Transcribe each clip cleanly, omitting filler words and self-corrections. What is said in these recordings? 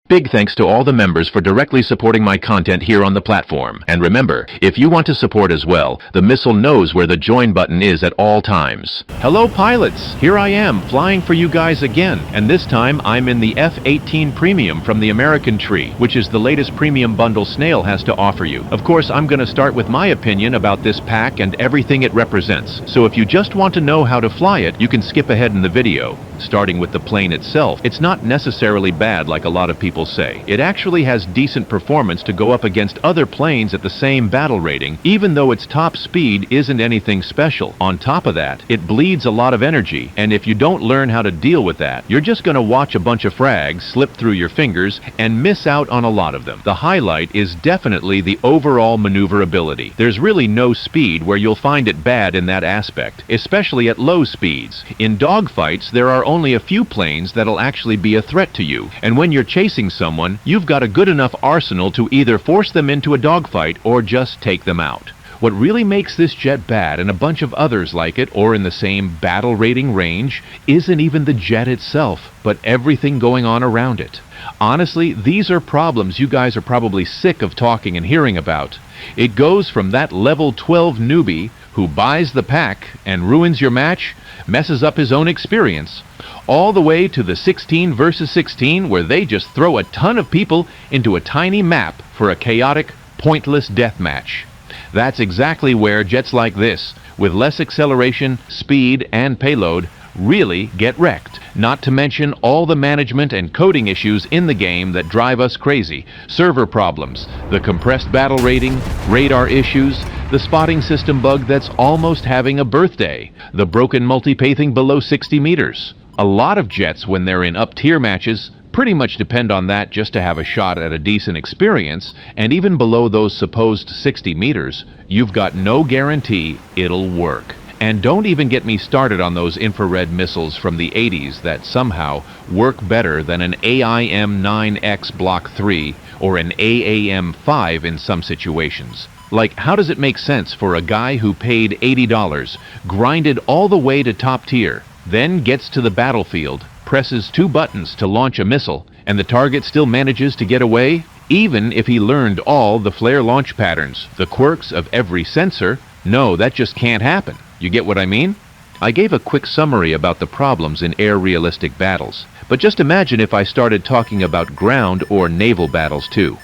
Big thanks to all the members for directly supporting my content here on the platform. And remember, if you want to support as well, the missile knows where the join button is at all times. Hello pilots, here I am flying for you guys again, and this time I'm in the F-18 Premium from the American Tree, which is the latest premium bundle Snail has to offer you. Of course, I'm going to start with my opinion about this pack and everything it represents, so if you just want to know how to fly it, you can skip ahead in the video. Starting with the plane itself, it's not necessarily bad like a lot of people say. It actually has decent performance to go up against other planes at the same battle rating, even though its top speed isn't anything special. On top of that, it bleeds a lot of energy, and if you don't learn how to deal with that, you're just gonna watch a bunch of frags slip through your fingers and miss out on a lot of them. The highlight is definitely the overall maneuverability. There's really no speed where you'll find it bad in that aspect, especially at low speeds. In dogfights, there are only a few planes that'll actually be a threat to you, and when you're chasing someone, you've got a good enough arsenal to either force them into a dogfight or just take them out. What really makes this jet bad, and a bunch of others like it or in the same battle rating range, isn't even the jet itself, but everything going on around it. Honestly, these are problems you guys are probably sick of talking and hearing about. It goes from that level 12 newbie who buys the pack and ruins your match, messes up his own experience, all the way to the 16 versus 16 where they just throw a ton of people into a tiny map for a chaotic, pointless death match. That's exactly where jets like this, with less acceleration, speed, and payload, really get wrecked. Not to mention all the management and coding issues in the game that drive us crazy. Server problems, the compressed battle rating, radar issues, the spotting system bug that's almost having a birthday, the broken multipathing below 60 meters. A lot of jets, when they're in up-tier matches, pretty much depend on that just to have a shot at a decent experience, and even below those supposed 60 meters, you've got no guarantee it'll work. And don't even get me started on those infrared missiles from the 80s that somehow work better than an AIM-9X Block 3 or an AAM-5 in some situations. Like, how does it make sense for a guy who paid $80, grinded all the way to top tier, then gets to the battlefield, presses 2 buttons to launch a missile, and the target still manages to get away? Even if he learned all the flare launch patterns, the quirks of every sensor, no, that just can't happen. You get what I mean? I gave a quick summary about the problems in air-realistic battles, but just imagine if I started talking about ground or naval battles too.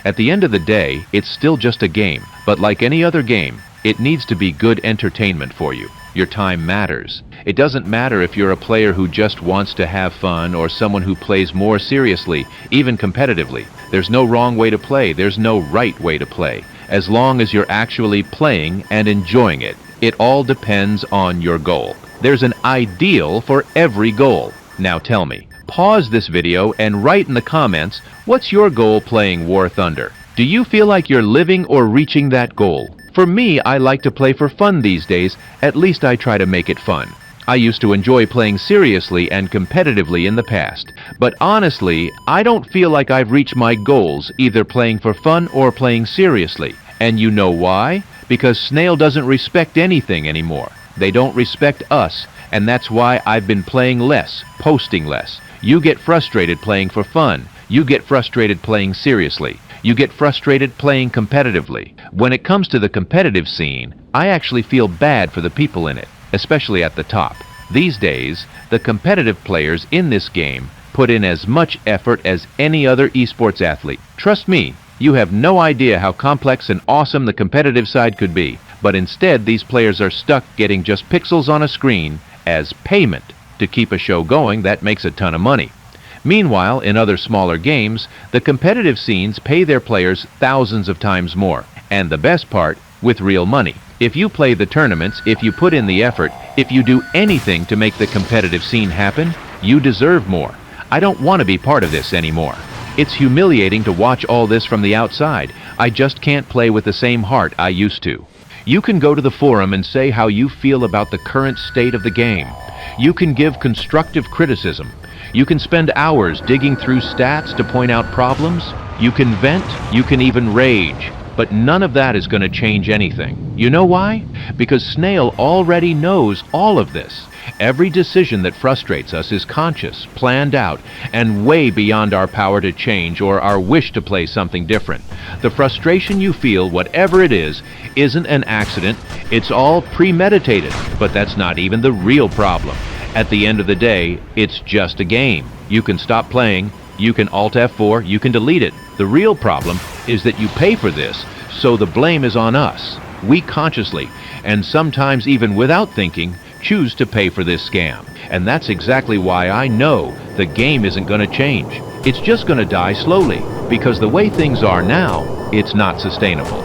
At the end of the day, it's still just a game, but like any other game, it needs to be good entertainment for you. Your time matters. It doesn't matter if you're a player who just wants to have fun or someone who plays more seriously, even competitively. There's no wrong way to play, there's no right way to play, as long as you're actually playing and enjoying it. It all depends on your goal. There's an ideal for every goal. Now tell me, pause this video and write in the comments, what's your goal playing War Thunder? Do you feel like you're living or reaching that goal? For me, I like to play for fun these days. At least I try to make it fun. I used to enjoy playing seriously and competitively in the past, but honestly, I don't feel like I've reached my goals either playing for fun or playing seriously. And you know why? Because Snail doesn't respect anything anymore. They don't respect us, and that's why I've been playing less, posting less. You get frustrated playing for fun. You get frustrated playing seriously. You get frustrated playing competitively. When it comes to the competitive scene, I actually feel bad for the people in it, especially at the top. These days, the competitive players in this game put in as much effort as any other esports athlete. Trust me, you have no idea how complex and awesome the competitive side could be, but instead these players are stuck getting just pixels on a screen as payment to keep a show going that makes a ton of money. Meanwhile, in other smaller games, the competitive scenes pay their players thousands of times more, and the best part, with real money. If you play the tournaments, if you put in the effort, if you do anything to make the competitive scene happen, you deserve more. I don't want to be part of this anymore. It's humiliating to watch all this from the outside. I just can't play with the same heart I used to. You can go to the forum and say how you feel about the current state of the game. You can give constructive criticism. You can spend hours digging through stats to point out problems. You can vent, you can even rage. But none of that is going to change anything. You know why? Because Snail already knows all of this. Every decision that frustrates us is conscious, planned out, and way beyond our power to change or our wish to play something different. The frustration you feel, whatever it is, isn't an accident. It's all premeditated, but that's not even the real problem. At the end of the day, it's just a game. You can stop playing, you can Alt F4, you can delete it. The real problem is that you pay for this, so the blame is on us. We consciously, and sometimes even without thinking, choose to pay for this scam. And that's exactly why I know the game isn't going to change. It's just going to die slowly, because the way things are now, it's not sustainable.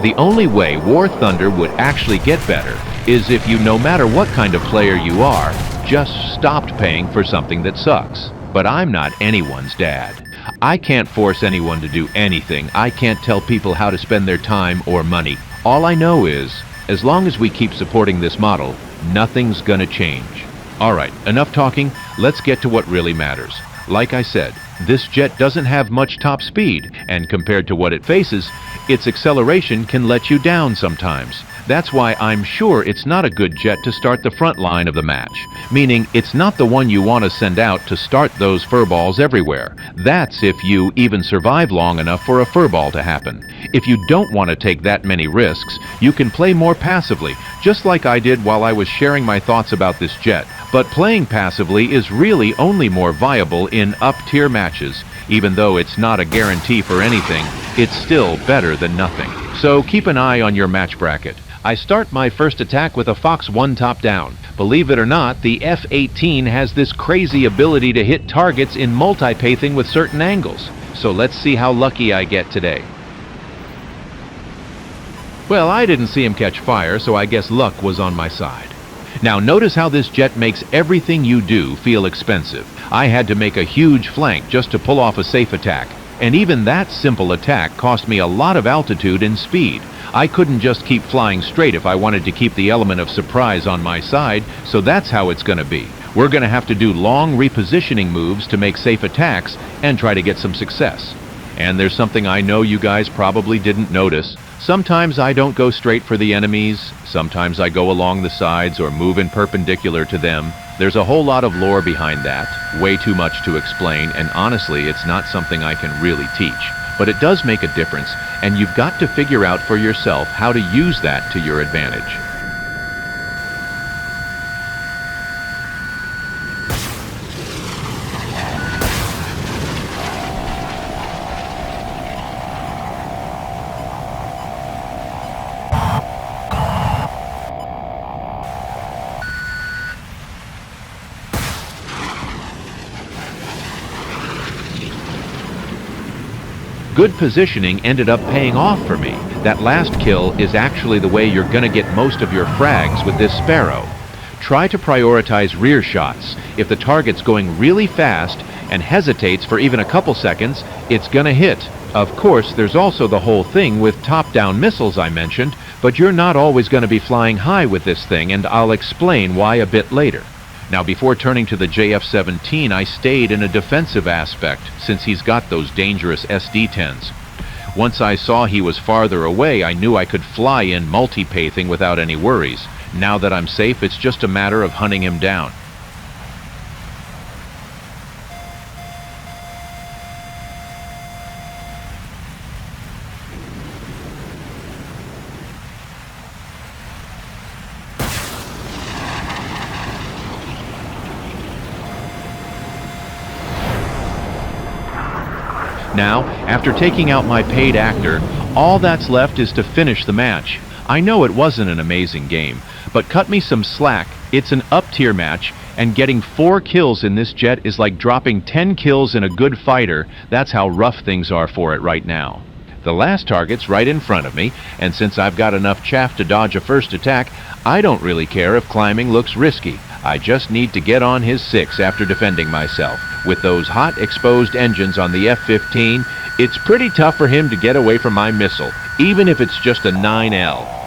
The only way War Thunder would actually get better is if you, no matter what kind of player you are, just stopped paying for something that sucks. But I'm not anyone's dad. I can't force anyone to do anything. I can't tell people how to spend their time or money. All I know is, as long as we keep supporting this model, nothing's gonna change. Alright, enough talking, let's get to what really matters. Like I said, this jet doesn't have much top speed, and compared to what it faces, its acceleration can let you down sometimes. That's why I'm sure it's not a good jet to start the front line of the match, meaning it's not the one you want to send out to start those furballs everywhere. That's if you even survive long enough for a furball to happen. If you don't want to take that many risks, you can play more passively, just like I did while I was sharing my thoughts about this jet. But playing passively is really only more viable in up-tier matches. Even though it's not a guarantee for anything, it's still better than nothing. So keep an eye on your match bracket. I start my first attack with a Fox 1 top-down. Believe it or not, the F-18 has this crazy ability to hit targets in multi-pathing with certain angles. So let's see how lucky I get today. Well, I didn't see him catch fire, so I guess luck was on my side. Now notice how this jet makes everything you do feel expensive. I had to make a huge flank just to pull off a safe attack. And even that simple attack cost me a lot of altitude and speed. I couldn't just keep flying straight if I wanted to keep the element of surprise on my side, so that's how it's going to be. We're going to have to do long repositioning moves to make safe attacks and try to get some success. And there's something I know you guys probably didn't notice. Sometimes I don't go straight for the enemies, sometimes I go along the sides or move in perpendicular to them. There's a whole lot of lore behind that, way too much to explain, and honestly, it's not something I can really teach. But it does make a difference, and you've got to figure out for yourself how to use that to your advantage. Good positioning ended up paying off for me. That last kill is actually the way you're gonna get most of your frags with this Sparrow. Try to prioritize rear shots. If the target's going really fast and hesitates for even a couple seconds, it's gonna hit. Of course, there's also the whole thing with top-down missiles I mentioned, but you're not always gonna be flying high with this thing, and I'll explain why a bit later. Now, before turning to the JF-17, I stayed in a defensive aspect, since he's got those dangerous SD-10s. Once I saw he was farther away, I knew I could fly in multi-pathing without any worries. Now that I'm safe, it's just a matter of hunting him down. Now, after taking out my paid actor, all that's left is to finish the match. I know it wasn't an amazing game, but cut me some slack. It's an up-tier match, and getting 4 kills in this jet is like dropping 10 kills in a good fighter. That's how rough things are for it right now. The last target's right in front of me, and since I've got enough chaff to dodge a first attack, I don't really care if climbing looks risky. I just need to get on his 6 after defending myself. With those hot exposed engines on the F-15, it's pretty tough for him to get away from my missile, even if it's just a 9L.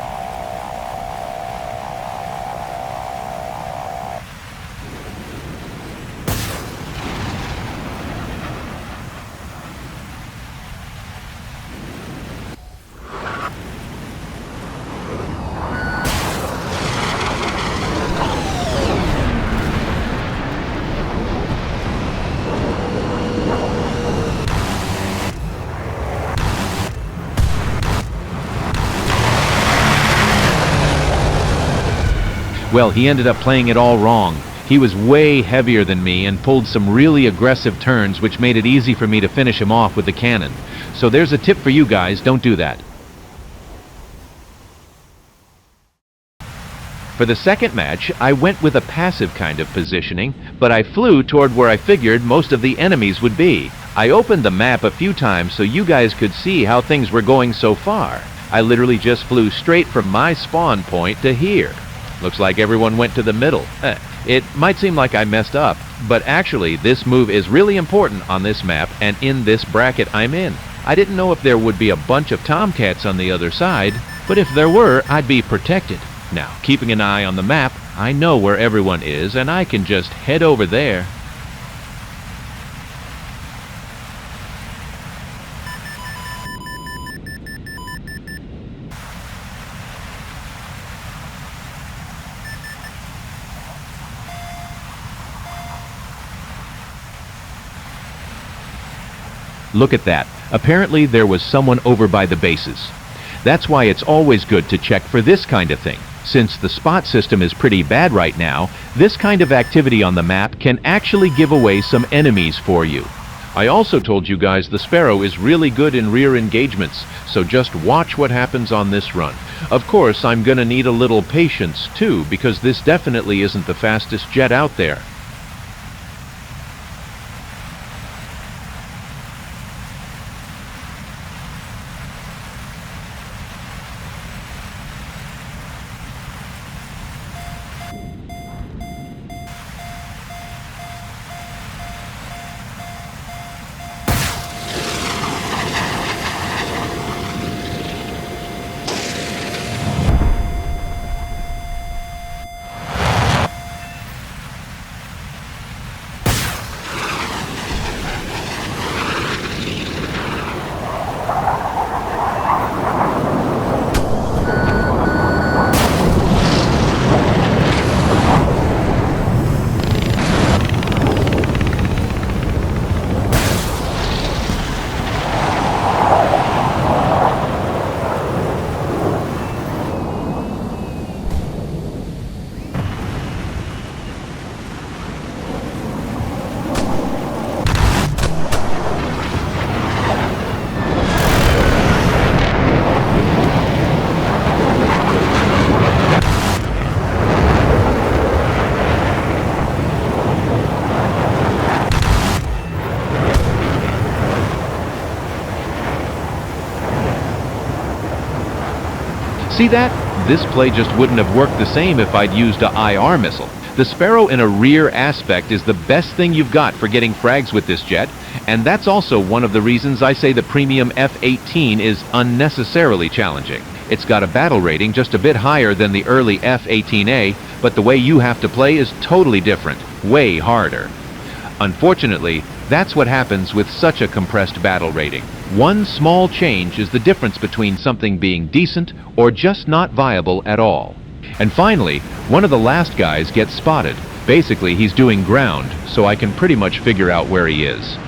Well, he ended up playing it all wrong. He was way heavier than me and pulled some really aggressive turns, which made it easy for me to finish him off with the cannon. So there's a tip for you guys, don't do that. For the second match, I went with a passive kind of positioning, but I flew toward where I figured most of the enemies would be. I opened the map a few times so you guys could see how things were going so far. I literally just flew straight from my spawn point to here. Looks like everyone went to the middle. It might seem like I messed up, but actually this move is really important on this map and in this bracket I'm in. I didn't know if there would be a bunch of tomcats on the other side, but if there were, I'd be protected. Now, keeping an eye on the map, I know where everyone is and I can just head over there. Look at that. Apparently there was someone over by the bases. That's why it's always good to check for this kind of thing. Since the spot system is pretty bad right now, this kind of activity on the map can actually give away some enemies for you. I also told you guys the Sparrow is really good in rear engagements, so just watch what happens on this run. Of course, I'm gonna need a little patience too, because this definitely isn't the fastest jet out there. See that? This play just wouldn't have worked the same if I'd used a IR missile. The Sparrow in a rear aspect is the best thing you've got for getting frags with this jet, and that's also one of the reasons I say the premium F-18 is unnecessarily challenging. It's got a battle rating just a bit higher than the early F-18A, but the way you have to play is totally different, way harder. Unfortunately, that's what happens with such a compressed battle rating. One small change is the difference between something being decent or just not viable at all. And finally, one of the last guys gets spotted. Basically, he's doing ground, so I can pretty much figure out where he is.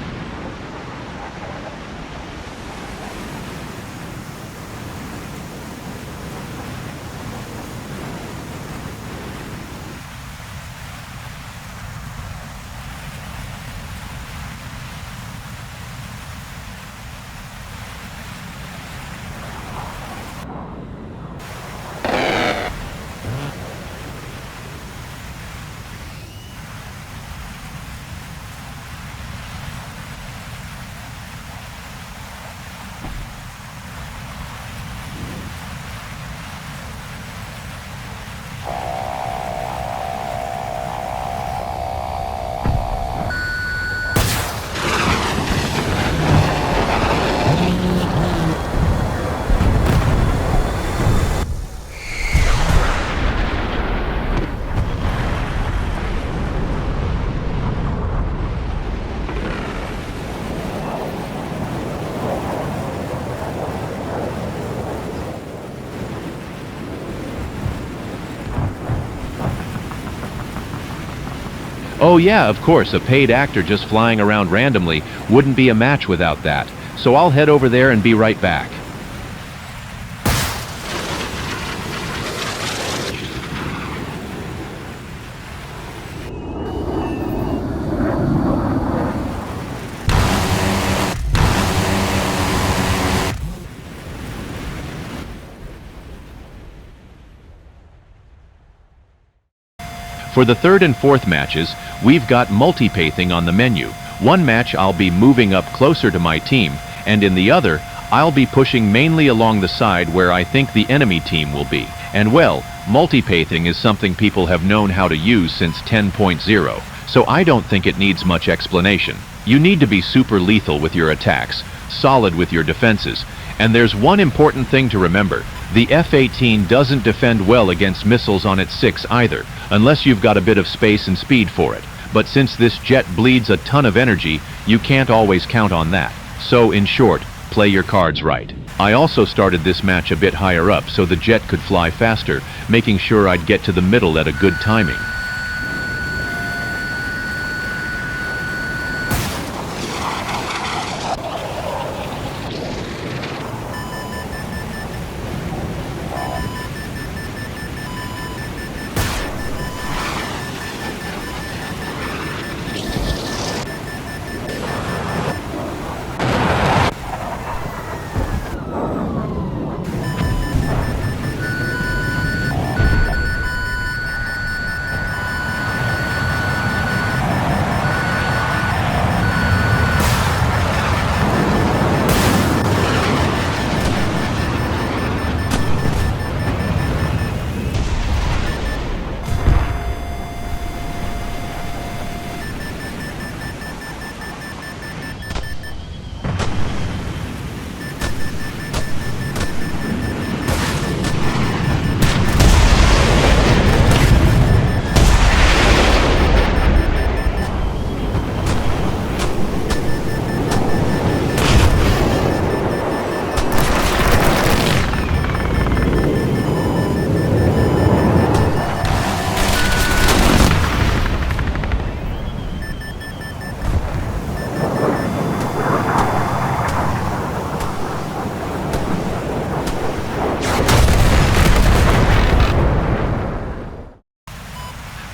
Oh yeah, of course, a paid actor just flying around randomly wouldn't be a match without that. So I'll head over there and be right back. For the third and fourth matches, we've got multi-pathing on the menu. One match I'll be moving up closer to my team, and in the other, I'll be pushing mainly along the side where I think the enemy team will be. And well, multi-pathing is something people have known how to use since 10.0, so I don't think it needs much explanation. You need to be super lethal with your attacks, solid with your defenses, and there's one important thing to remember. The F-18 doesn't defend well against missiles on its 6 either, unless you've got a bit of space and speed for it. But since this jet bleeds a ton of energy, you can't always count on that. So in short, play your cards right. I also started this match a bit higher up so the jet could fly faster, making sure I'd get to the middle at a good timing.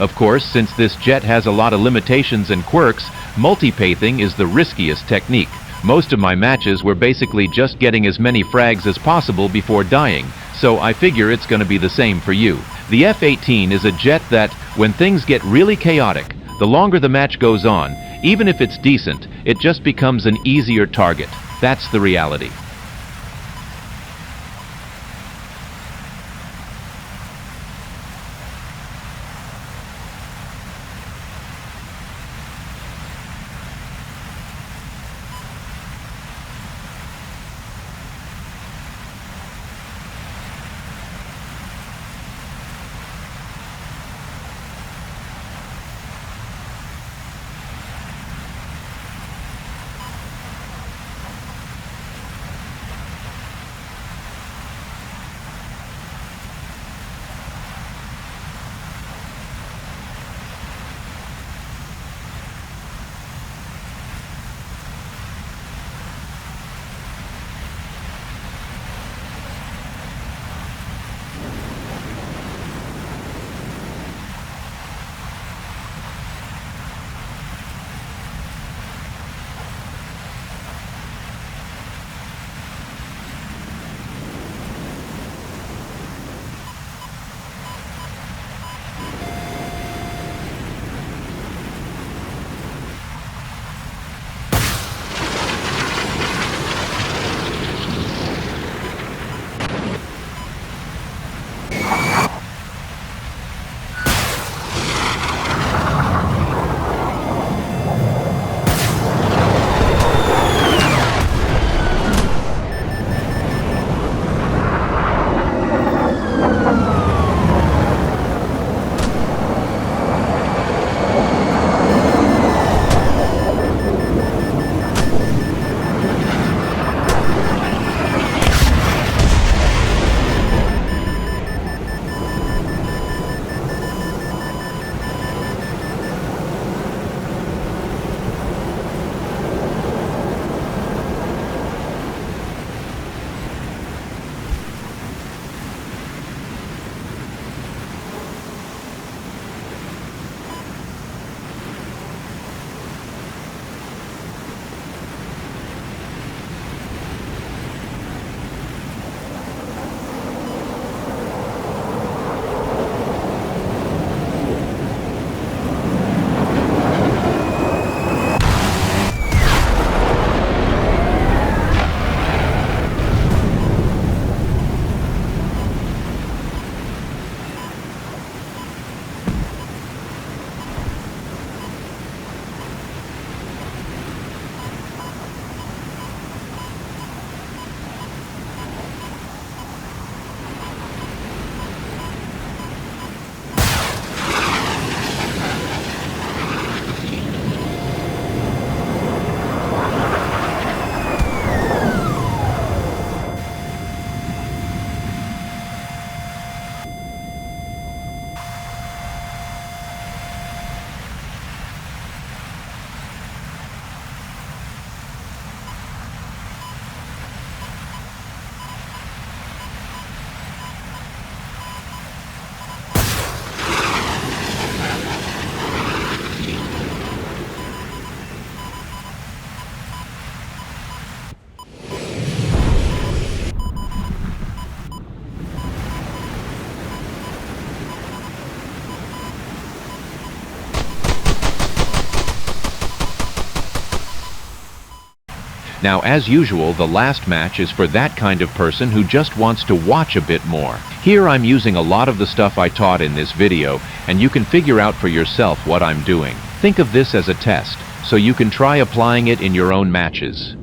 Of course, since this jet has a lot of limitations and quirks, multi-pathing is the riskiest technique. Most of my matches were basically just getting as many frags as possible before dying, so I figure it's going to be the same for you. The F-18 is a jet that, when things get really chaotic, the longer the match goes on, even if it's decent, it just becomes an easier target. That's the reality. Now, as usual, the last match is for that kind of person who just wants to watch a bit more. Here I'm using a lot of the stuff I taught in this video, and you can figure out for yourself what I'm doing. Think of this as a test, so you can try applying it in your own matches.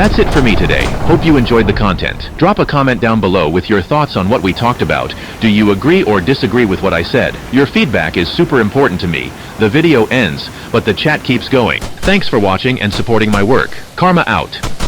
That's it for me today. Hope you enjoyed the content. Drop a comment down below with your thoughts on what we talked about. Do you agree or disagree with what I said? Your feedback is super important to me. The video ends, but the chat keeps going. Thanks for watching and supporting my work. Karma out.